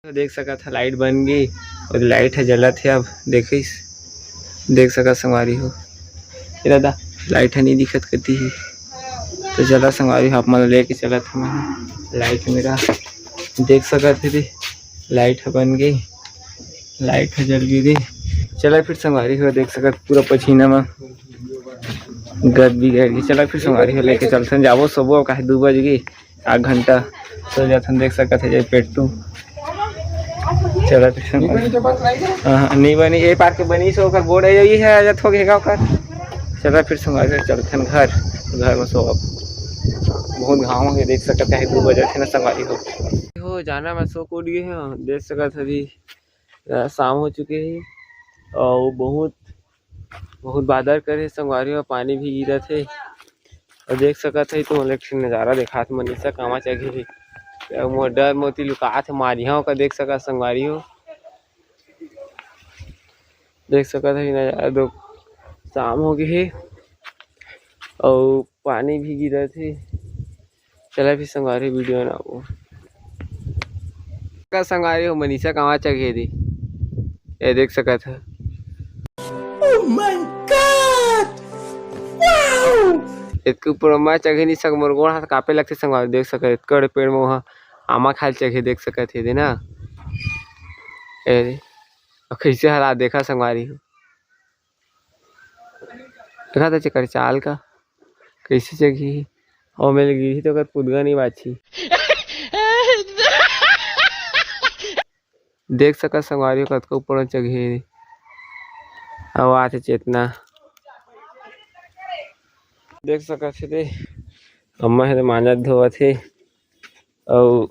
तो देख सका था लाइट बन गई और लाइट है जला थे। अब देखिस देख सका संगवारी हो दादा लाइट है नहीं दिखत करती ही तो चला संगवारी हो आप मतलब लेके चला था मैं लाइट मेरा देख सका थे लाइट है बन गई लाइट है जल गई चला फिर संगवारी हो देख सका पूरा पसीना में गद भी गई। चला फिर संगवारी हो लेके चलते जाबो सोबो काहे 2 बज गई 8 घंटा सो जाथन देख सका थे पेटू चला फिर नहीं बनी ये पार्क के बनी सो कर बोर्ड है यही है आजा थोक हेगा कर। चला फिर संगवारी चलते घर में सो अब बहुत घाव है देख सकते हैं 2 बजे थे ना संगवारी हो जाना मैं सो कूद गए हैं देख सका था अभी शाम हो चुके हैं और बहुत बादल करे संगवारी में पानी भी गिरा थे और देख सका था तो मतलब नज़ारा देखा था मनीषा कामा चाहिए डर मोती लुका थे मारिया का देख सका संगवारी हो देख सका था नज़ारा दो शाम हो गई है और पानी भी गिरा थे। चला भी संगवारी वीडियो ना वो का संगवारी हो मनीषा कामा चाहिए थी ये देख सका था। Oh my God! Wow! इसके ऊपर मैं चढ़े नहीं सक मोर गोड़ हाथ कापे लगते संगवारी देख सका इतने पेड़ में वहाँ आमा खाल चढ़े देख सका थे ना कैसे हालात देखा संगवारी हो देखा था चकर चाल का कैसे जगी और मेरे गिरी तो पुदगा नहीं बाछी देख सका संगवारी हो कतका ऊपर चढ़े अब आते चेतना देख सका थे अम्मा है मांजा धोआ थे और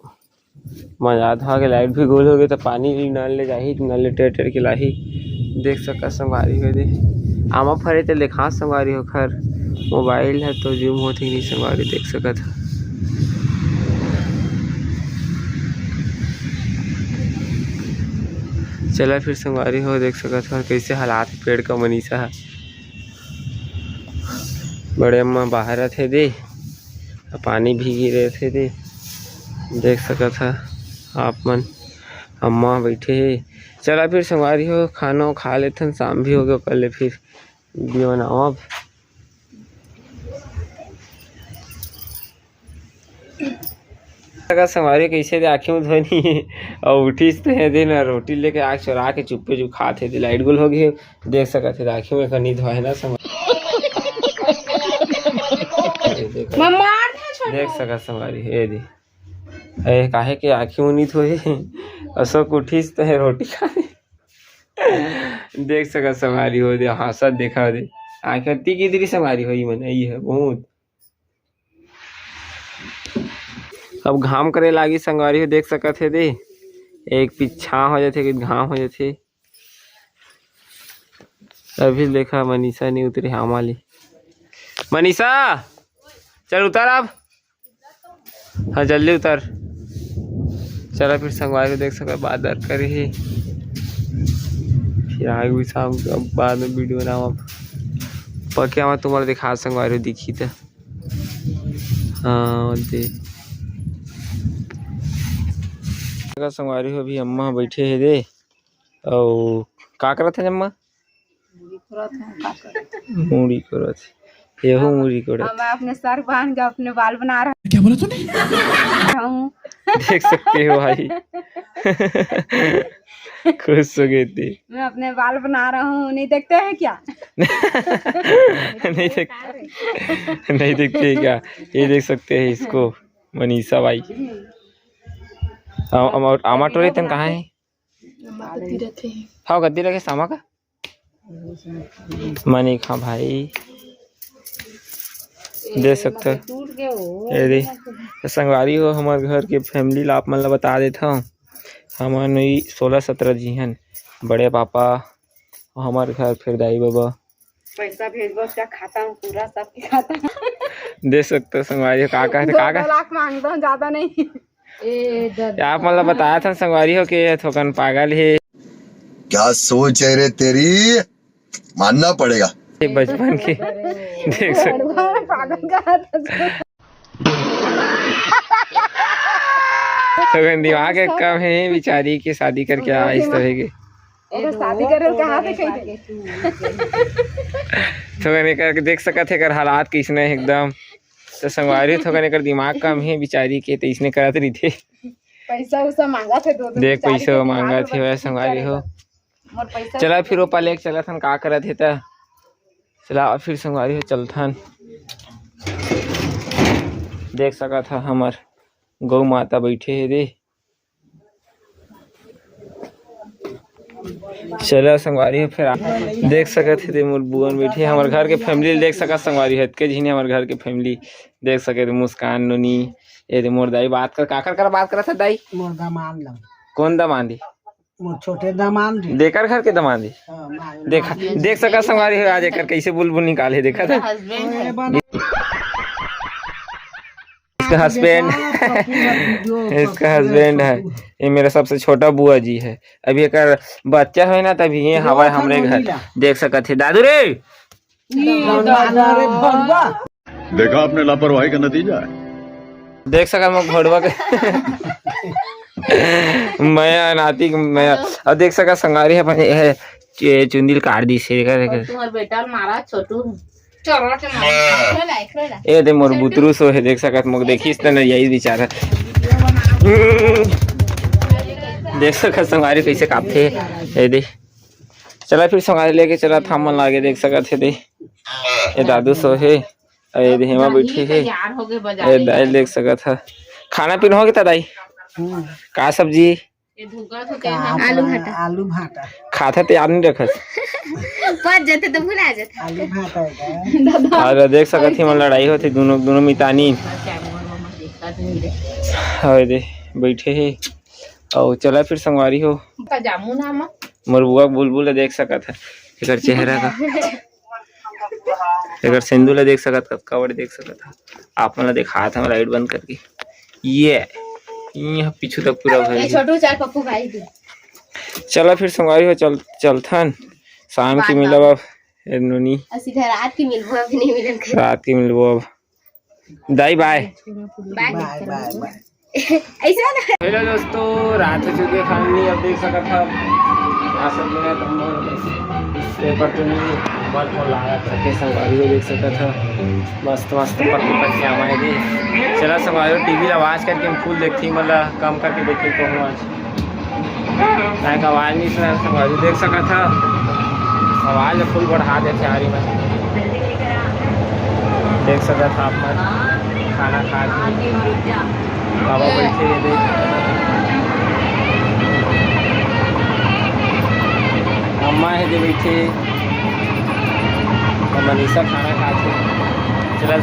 मांजा धोआ के लाइट भी गोल हो गई तो पानी भी नल ले जाही नल ले टेर के लाही देख सका संगवारी हो दे आमा फरे तो देखा संगवारी हो खर मोबाइल है तो जूम होती नहीं संगवारी देख सका था। चला फिर संगवारी हो देख सका था कैसे हालात पेड़ का मनीषा है बड़े अम्मा बाहर थे दे पानी भी गिरे थे दे देख सका था आप मन अम्मा बैठे है। चला फिर संगवारी हो खाना खा लेते शाम भी हो गया कल फिर वीडियो बनाओ अब संगवारी कैसे दे आँखें में धोनी और उठीस तो है दे ना रोटी लेके आँख चुरा के चुप्पे चुप खाते थे लाइट गुल हो गई देख सका थे आँखें में नहीं धोए ना देख सका संगवारी हे दे अरे काहे के आँखें में नहीं धोए अशोक उठीस तो है रोटी खाने देख सका संगवारी हो दे हंसत देखा दे आँखें ती किधरी संगवारी हो मन यही है बहुत अब घाम करे लागी संगवारी हो देख सका थे दे एक पिछा हो जाते कि घाम हो जाते अभी देखा मनीषा नहीं उतरी हमारी मनीषा चल उतर अब हाँ जल्दी उतर। चला फिर संगवारी को देख सका बादल करे है फिर आगे भी शाम बाद में वीडियो ना अब पक्के मैं तुम्हारा दिखा संगवारी दिखी था हाँ दे संगवारी हो भी अम्मा बैठे है दे और का करत है अम्मा मूड़ी करत एहो मूड़ी करत मैं अपने सर बांध के अपने बाल बना रहा क्या बोला तूने देख सकते हो भाई खुश हो गई थी मैं अपने बाल बना रहा हूँ नहीं देखते हैं क्या नहीं देखते क्या ये देख सकते हैं इसको मनीषा भाई आमा टोरे तन कहाँ है हाँ गद्दी रखे सामा का मनी खा भाई दे सकते हो संगवारी हो हमारे घर के फैमिली ला आप मतलब बता देता हूँ हमारे 16-17 जी हैं बड़े पापा हमारे घर फिर दाई बाबा पैसा भेजबो क्या खाता हूँ पूरा सबके खाता दे सकते हो संगवारी का 2 लाख मांगता हूँ ज्यादा नहीं आप मतलब बताया था संगवारी हो कि थोकन पागल है क्या सोच है रे तेरी मानना पड़ेगा बचपन के देख सकते तो दिमाग एक कम है बेचारी की शादी करके आ इस तरह के ओकर शादी करे कहाँ पे कही तो करके देख सकत है कर हालात किसने एकदम तो संगवारी तो कर दिमाग कम है बेचारी के तो इसने करत रही थे पैसा उसा मांगा थे दो देख पैसा मांगा थे वह संगवारी हो मोर पैसा चला फिर ओपा लेके चला थन का करत है ता चला फिर संगवारी हो चलथन देख सका था हमार गौ माता बैठे है रे चला संगवारी है फिर देख सकत है मोर बुआन बैठे हमारे घर के फैमिली देख सका संगवारी है के झीने हमारे घर के फैमिली देख सके मुस्कान नोनी ये मोर दाई बात कर काकर कर बात करत है दाई मोर दामाद लग कौन दमांदी मोर छोटे दामाद रे देकर घर के दमांदी देखा देख सका संगवारी है आज एकर कैसे बुलबुल निकाले देखा था इसका हस्बैंड इसका हस्बैंड है ये मेरा सबसे छोटा बुआ जी है अभी एक बच्चा है ना तभी ये हवा हमरे घर देख सकत है दादू रे देखा आपने लापरवाही का नतीजा है देख सका मैं घोड़वा के मैं नाती मैं अब देख सका संगारी है चुंदिल काट दी से तुम्हार बेटा मारा छोटू चोरा के मारा ए दे मोर बुतरू सो है देख सकत मोक देखिस त न यही विचार है देख सकत संगारी कैसे कापथे ए दे चला फिर संगारी लेके चला थामन लागे देख सकत है दे ए दादू सो है ए दे हेमा बैठी है यार हो गए ए बाजार दाई देख सकत है खाना पीना हो गया दाई का सब्जी ये धुका तो के आलू भाटा खाता खाता तैयार नहीं रखत पच जाते तो भुला जाते आलू भाटा और देख सकत है मन लड़ाई होती दोनों मितानी हाय दे बैठे है और चला फिर संगवारी हो जामुन हम मोर बुआ बुलबुल देख सकत है एकर चेहरा का एकर सिंदूर देख सकत कवर देख सकत है आप मन दिखा था लाइट बंद करके ये यहाँ पीछू तक पूरा भर छोटू चार पप्पू भाई दी चला फिर संगवारी हो चलथन शाम की मिलब अब नोनी सीधा रात की मिलबो अभी नहीं मिलन रात की मिलबो अब दाई बाय बाय बाय बाय ऐसा ना हेलो दोस्तों रात हो चुकी है फैमिली अब देख सकत था आ सब लोग पेपर तो नहीं बल को लगा करके संगवारी हो देख सकत था मस्त मस्त पक्की पक्की हमारे दी चला संगवारी टीवी आवाज करके हम फुल देखती मतलब कम करके देखे तो हूँ आज लाइक आवाज़ नहीं सुना संगवारी देख सकत था आवाज़ फुल बढ़ा देते हारी में देख सकता था आप खाना खा बाबा बैठे ये देख अम्मा है जो बैठे और मनीषा खाना खाते चला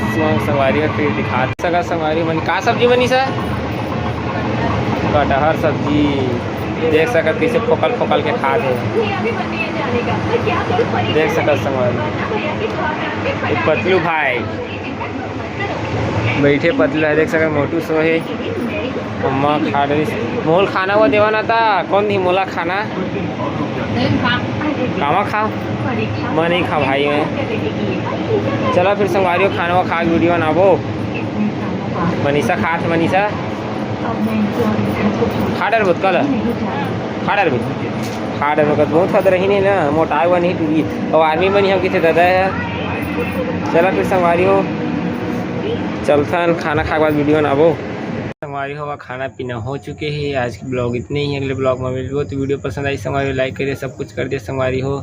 संगवारी है फिर दिखा सका संगवारी मन का सब्जी मनीषा कटहर सब्जी देख सकत कैसे फोकल फोकल के खा दे देख सकत संगवारी पतलू भाई बैठे पतलू है देख सकत मोटू सो है अम्मा खा रही मोल खाना वो देवा ना था कौन थी मोला खाना कामा खाओ मैं नहीं खा भाई मैं चला फिर संगवारी खाना वो खा वीडियो बनाबो मनीषा खात मनीषा खा डर बहुत कल खा डर बहुत खत रही नहीं ना मोटाई हुआ नहीं टूटी और आर्मी बनी हम कितने दादा है चला फिर संगवारी हो चलथन खाना खा के बाद वीडियो बनाबो संगवारी हो खाना पीना हो चुके हैं आज की ब्लॉग इतने ही अगले ब्लॉग में मिलबो तो वीडियो पसंद आई संगवारी लाइक करिए सब कुछ कर दिए संगवारी हो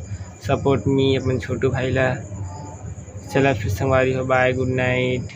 सपोर्ट मी अपन छोटू भाई ला चला फिर संगवारी हो बाय गुड नाइट।